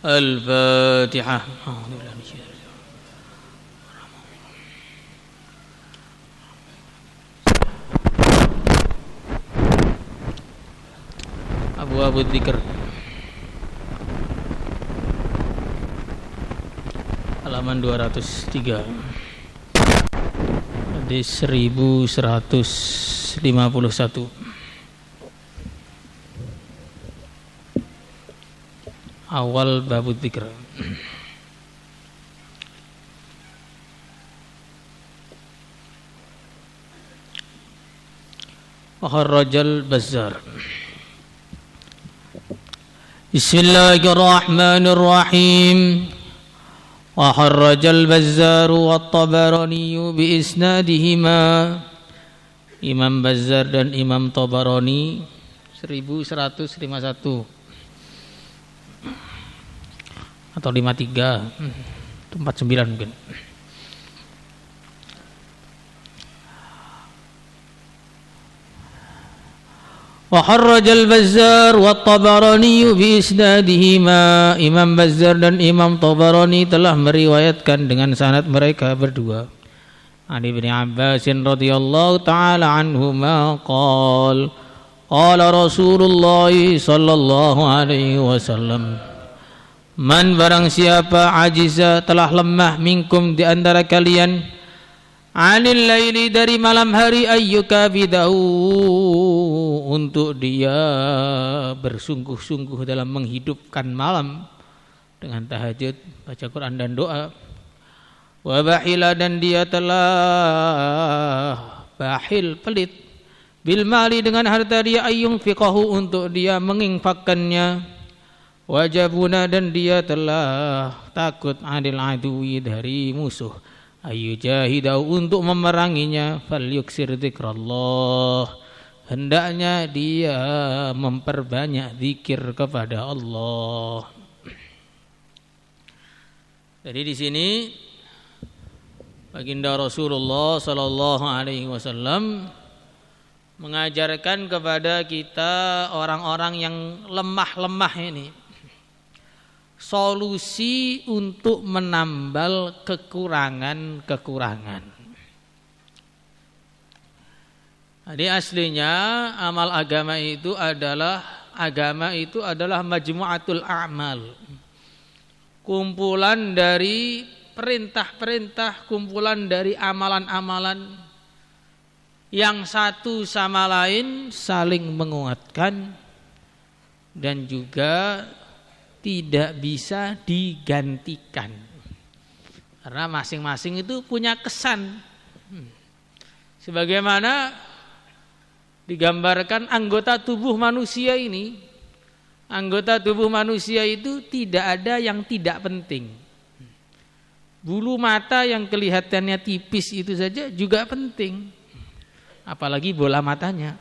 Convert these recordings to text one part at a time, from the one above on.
Al-Fatihah. Abu Dzikr. Halaman 203. Hadis 1151. Awal bab dzikr. Kharrajal Bazzar. Bismillahirrahmanirrahim. Wa kharrajal Bazzar wa Tabarani bi isnadihima. Imam Bazzar dan Imam Tabarani 1151 atau 53 49 mungkin. Wa kharrajal Bazzar wa Tabarani bi isnadihima. Imam Bazzar dan Imam Tabarani telah meriwayatkan dengan sanad mereka berdua. Ani bin Abbas radhiyallahu taala anhuma qala qala Rasulullah sallallahu alaihi wasallam, man barang siapa ajiza telah lemah minkum di antara kalian anil laili dari malam hari ayyuka bidau untuk dia bersungguh-sungguh dalam menghidupkan malam dengan tahajud, baca Quran dan doa. Wa bahila dan dia telah bahil pelit bil mali dengan harta dia ayyung fiqahu untuk dia menginfakkannya. Wajabuna dan dia telah takut adil adui dari musuh ayu jahidau untuk memeranginya falyuksir zikrallah hendaknya dia memperbanyak zikir kepada Allah. Jadi di sini baginda Rasulullah sallallahu alaihi wasallam mengajarkan kepada kita orang-orang yang lemah-lemah ini solusi untuk menambal kekurangan-kekurangan. Jadi aslinya amal agama itu adalah majmu'atul a'mal. Kumpulan dari perintah-perintah, kumpulan dari amalan-amalan yang satu sama lain saling menguatkan dan juga tidak bisa digantikan karena masing-masing itu punya kesan. Sebagaimana digambarkan anggota tubuh manusia ini, anggota tubuh manusia itu tidak ada yang tidak penting. Bulu mata yang kelihatannya tipis itu saja juga penting, apalagi bola matanya.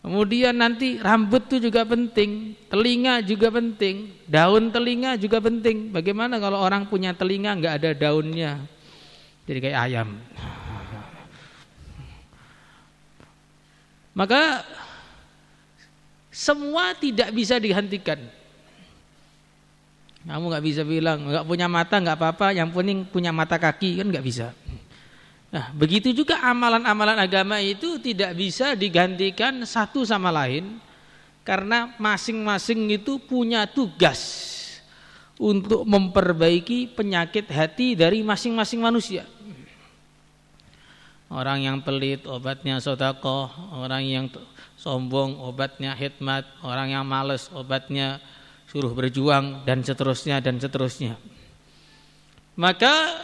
Kemudian nanti rambut itu juga penting, telinga juga penting, daun telinga juga penting. Bagaimana kalau orang punya telinga nggak ada daunnya, jadi kayak ayam. Maka semua tidak bisa dihentikan. Kamu nggak bisa bilang nggak punya mata nggak apa-apa, yang penting punya mata kaki, kan nggak bisa. Nah, begitu juga amalan-amalan agama itu tidak bisa digantikan satu sama lain karena masing-masing itu punya tugas untuk memperbaiki penyakit hati dari masing-masing manusia. Orang yang pelit obatnya sedekah, orang yang sombong obatnya hikmat, orang yang malas obatnya suruh berjuang dan seterusnya dan seterusnya. Maka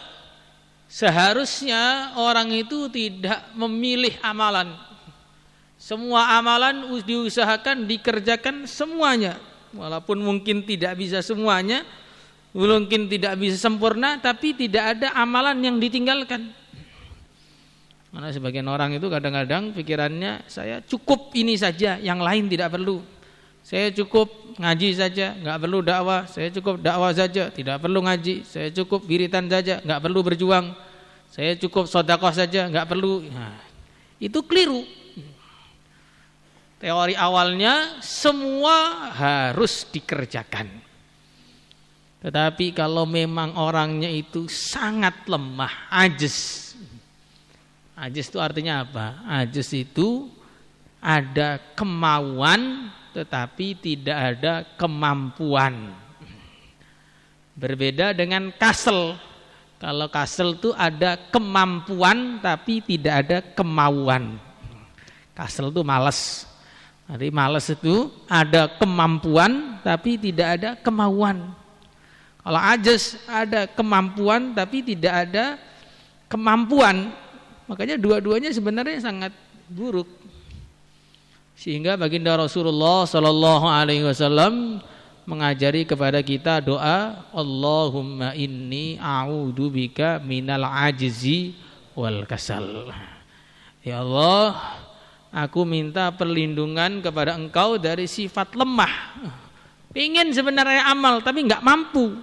seharusnya orang itu tidak memilih amalan. Semua amalan diusahakan dikerjakan semuanya. Walaupun mungkin tidak bisa semuanya, mungkin tidak bisa sempurna, tapi tidak ada amalan yang ditinggalkan. Karena sebagian orang itu kadang-kadang pikirannya saya cukup ini saja, yang lain tidak perlu. Saya cukup ngaji saja, nggak perlu dakwah. Saya cukup dakwah saja, tidak perlu ngaji. Saya cukup wiridan saja, nggak perlu berjuang. Saya cukup sedekah saja, nggak perlu. Nah, itu keliru. Teori awalnya semua harus dikerjakan. Tetapi kalau memang orangnya itu sangat lemah, ajiz. Ajiz itu artinya apa? Ajiz itu ada kemauan tetapi tidak ada kemampuan. Berbeda dengan kasel. Kalau kasel itu ada kemampuan tapi tidak ada kemauan. Kasel itu malas. Jadi malas itu ada kemampuan tapi tidak ada kemauan. Kalau ajiz ada kemampuan tapi tidak ada kemampuan. Makanya dua-duanya sebenarnya sangat buruk. Sehingga baginda Rasulullah sallallahu alaihi wasallam mengajari kepada kita doa, Allahumma inni a'udzubika minal ajzi wal kasal. Ya Allah, aku minta perlindungan kepada Engkau dari sifat lemah. Pengen sebenarnya amal tapi enggak mampu.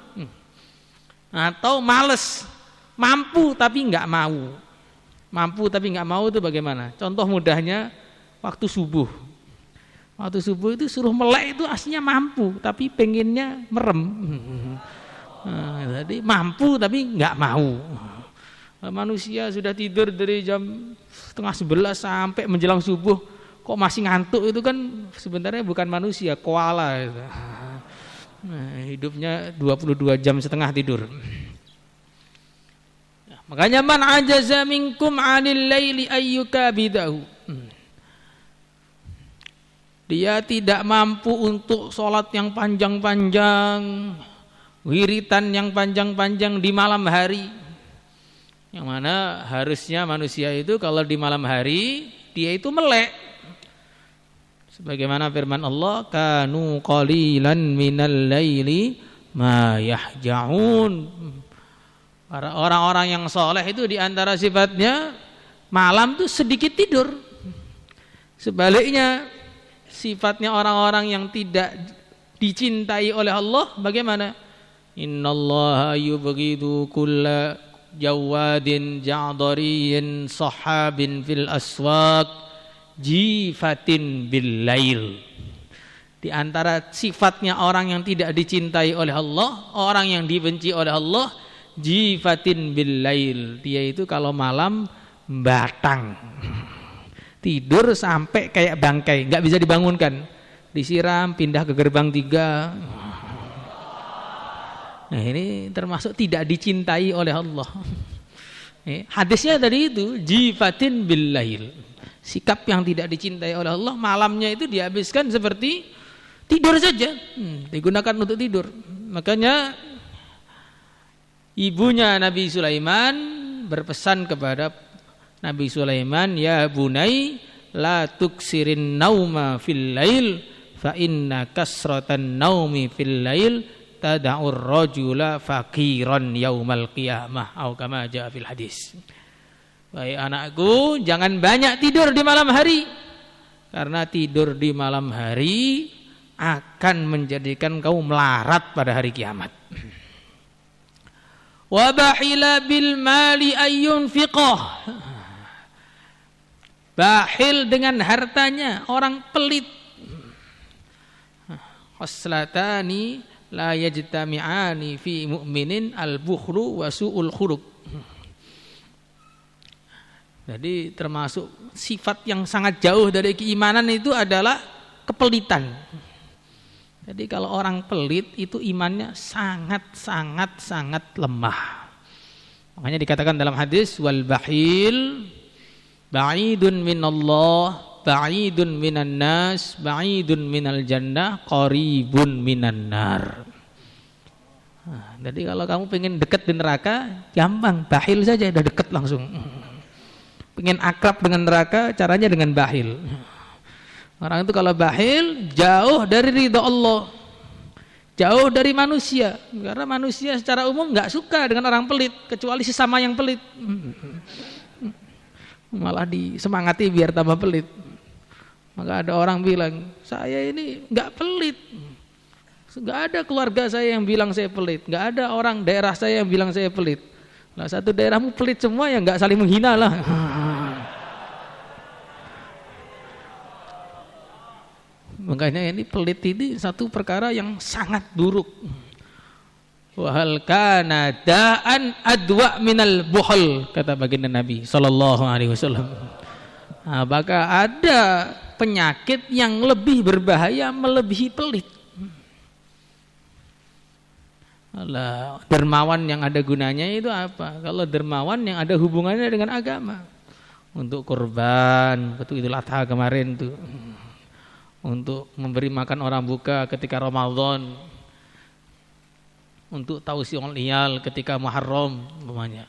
Atau malas, mampu tapi enggak mau. Mampu tapi enggak mau itu bagaimana? Contoh mudahnya waktu subuh. Waktu subuh itu suruh melek itu aslinya mampu, tapi pengennya merem. Jadi mampu tapi nggak mau. Manusia sudah tidur dari jam 10:30 sampai menjelang subuh, kok masih ngantuk itu kan sebenarnya bukan manusia, koala. Hidupnya 22 jam setengah tidur. Makanya man ajaza minkum 'anil laili ayyukabidahu. Dia tidak mampu untuk sholat yang panjang-panjang, wiritan yang panjang-panjang di malam hari. Yang mana harusnya manusia itu kalau di malam hari dia itu melek. Sebagaimana firman Allah, kanu qalilan minal laili ma yahja'un. Para orang-orang yang soleh itu diantara sifatnya malam itu sedikit tidur. Sebaliknya sifatnya orang-orang yang tidak dicintai oleh Allah bagaimana? Innallaha yubghidu kulla jawadin ja'dariyin sahabin fil aswaq jifatin bil lail. Di antara sifatnya orang yang tidak dicintai oleh Allah, orang yang dibenci oleh Allah, jifatin bil lail. Dia itu kalau malam batang. Tidur sampai kayak bangkai, nggak bisa dibangunkan, disiram, pindah ke gerbang 3. Nah ini termasuk tidak dicintai oleh Allah. Hadisnya tadi itu jifatin bil lail, sikap yang tidak dicintai oleh Allah, malamnya itu dihabiskan seperti tidur saja, digunakan untuk tidur. Makanya ibunya Nabi Sulaiman berpesan kepada Nabi Sulaiman, ya bunai la tuksirin nauma fil lail fa inna kasratan naumi fil lail tada'ur rajula faqiran yaumal qiyamah atau kama jaa fil hadis. Wahai anakku, jangan banyak tidur di malam hari, karena tidur di malam hari akan menjadikan kau melarat pada hari kiamat. Wa bahila bil mali ayyunfiqah. Bakhil dengan hartanya, orang pelit. Khoslatani la yajtami'ani fi mu'minin al-bukhlu wa su'ul khuluq. Jadi termasuk sifat yang sangat jauh dari keimanan itu adalah kepelitan. Jadi kalau orang pelit itu imannya sangat lemah. Makanya dikatakan dalam hadis wal bakhil ba'idun minallah, ba'idun minan nas, ba'idun minal jannah, qaribun minan nar. Jadi kalau kamu pengen dekat di neraka, gampang, bakhil saja, udah dekat langsung. Pengen akrab dengan neraka, caranya dengan bakhil. Orang itu kalau bakhil, jauh dari ridha Allah, jauh dari manusia. Karena manusia secara umum nggak suka dengan orang pelit, kecuali sesama yang pelit. Malah disemangati biar tambah pelit. Maka ada orang bilang, saya ini nggak pelit, nggak ada keluarga saya yang bilang saya pelit, nggak ada orang daerah saya yang bilang saya pelit. Lah satu daerahmu pelit semua, ya nggak saling menghina lah. Makanya ini pelit ini satu perkara yang sangat buruk. Wahal kana da'an adwa minal buhul, kata baginda Nabi sallallahu alaihi wasallam. Apakah ada penyakit yang lebih berbahaya melebihi pelit? Alah, dermawan yang ada gunanya itu apa? Kalau dermawan yang ada hubungannya dengan agama. Untuk kurban, betul Idul Adha kemarin tuh. Untuk memberi makan orang buka ketika Ramadan, untuk tausiul iyal ketika Muharram umpamanya.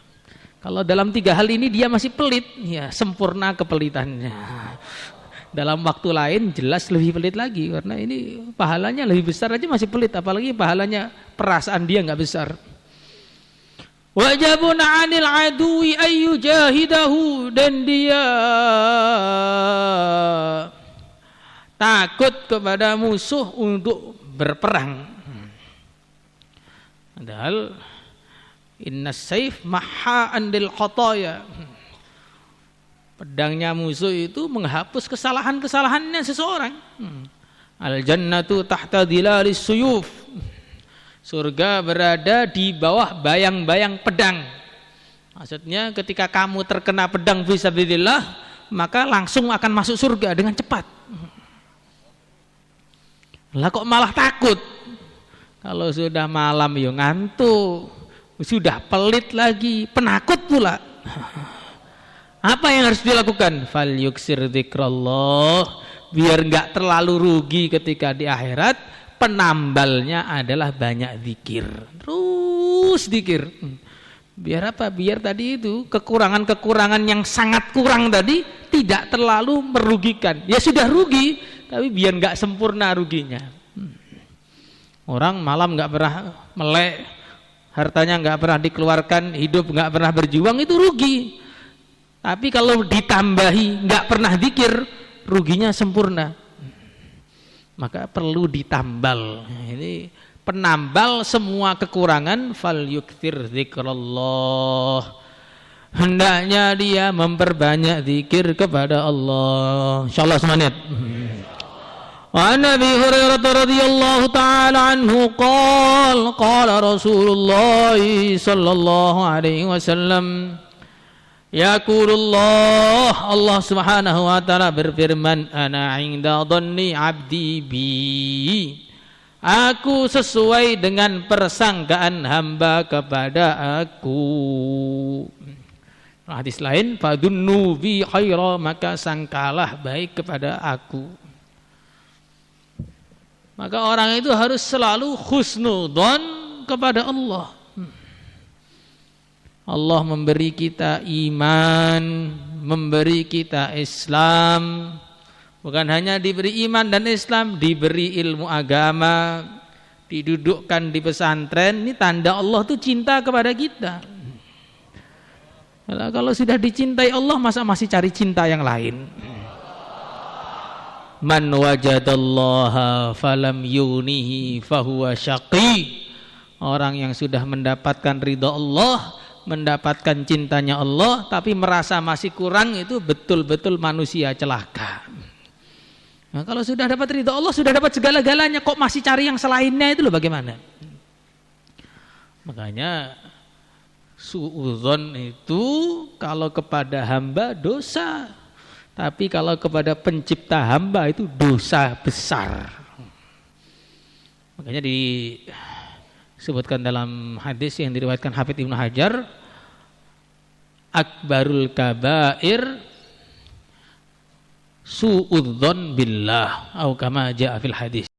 Kalau dalam 3 hal ini dia masih pelit, ya sempurna kepelitannya. Dalam waktu lain jelas lebih pelit lagi, karena ini pahalanya lebih besar aja masih pelit, apalagi pahalanya perasaan dia nggak besar. Wajibun 'anil aduwi ayyujahidahu, dan dia takut kepada musuh untuk berperang. Padahal innas sayf maha'an lil khataya. Pedangnya musuh itu menghapus kesalahan-kesalahannya seseorang. Al jannatu tahta dhilalis suyuf. Surga berada di bawah bayang-bayang pedang. Maksudnya ketika kamu terkena pedang fisabilillah, maka langsung akan masuk surga dengan cepat. Lah kok malah takut? Kalau sudah malam ya ngantuk, sudah pelit lagi, penakut pula. Apa yang harus dilakukan? Fal yuksir dzikrallah, biar enggak terlalu rugi ketika di akhirat. Penambalnya adalah banyak zikir. Terus zikir. Biar apa? Biar tadi itu kekurangan-kekurangan yang sangat kurang tadi tidak terlalu merugikan. Ya sudah rugi, tapi biar enggak sempurna ruginya. Orang malam enggak pernah melek, hartanya enggak pernah dikeluarkan, hidup enggak pernah berjuang, itu rugi. Tapi kalau ditambahi enggak pernah zikir, ruginya sempurna. Maka perlu ditambal. Ini penambal semua kekurangan. Fal yukthir dzikrallah. Hendaknya dia memperbanyak zikir kepada Allah. Insyaallah semangat. Wa Nabi Hurairah radhiyallahu taala anhu qala Rasulullah sallallahu alaihi wasallam, yaqulullah, Allah Subhanahu wa taala berfirman, ana 'inda dhanni 'abdi bi, aku sesuai dengan persangkaan hamba kepada aku. Hadis lain, fadunnu bi khaira, maka sangkalah baik kepada aku. Maka orang itu harus selalu husnudzon kepada Allah. Allah memberi kita iman, memberi kita Islam. Bukan hanya diberi iman dan Islam, diberi ilmu agama, didudukkan di pesantren. Ini tanda Allah tuh cinta kepada kita. Kalau sudah dicintai Allah, masa masih cari cinta yang lain? Man wajadallaha falam yunihi fahuwa syaqi. Orang yang sudah mendapatkan ridha Allah, mendapatkan cintanya Allah, tapi merasa masih kurang, itu betul-betul manusia celaka. Nah, kalau sudah dapat ridha Allah, sudah dapat segala-galanya, kok masih cari yang selainnya, itu loh bagaimana? Makanya suudzon itu kalau kepada hamba dosa, tapi kalau kepada pencipta hamba itu dosa besar. Makanya disebutkan dalam hadis yang diriwayatkan Hafidz Ibnu Hajar, akbarul kabair suudzon billah, atau kama jaa fil hadis.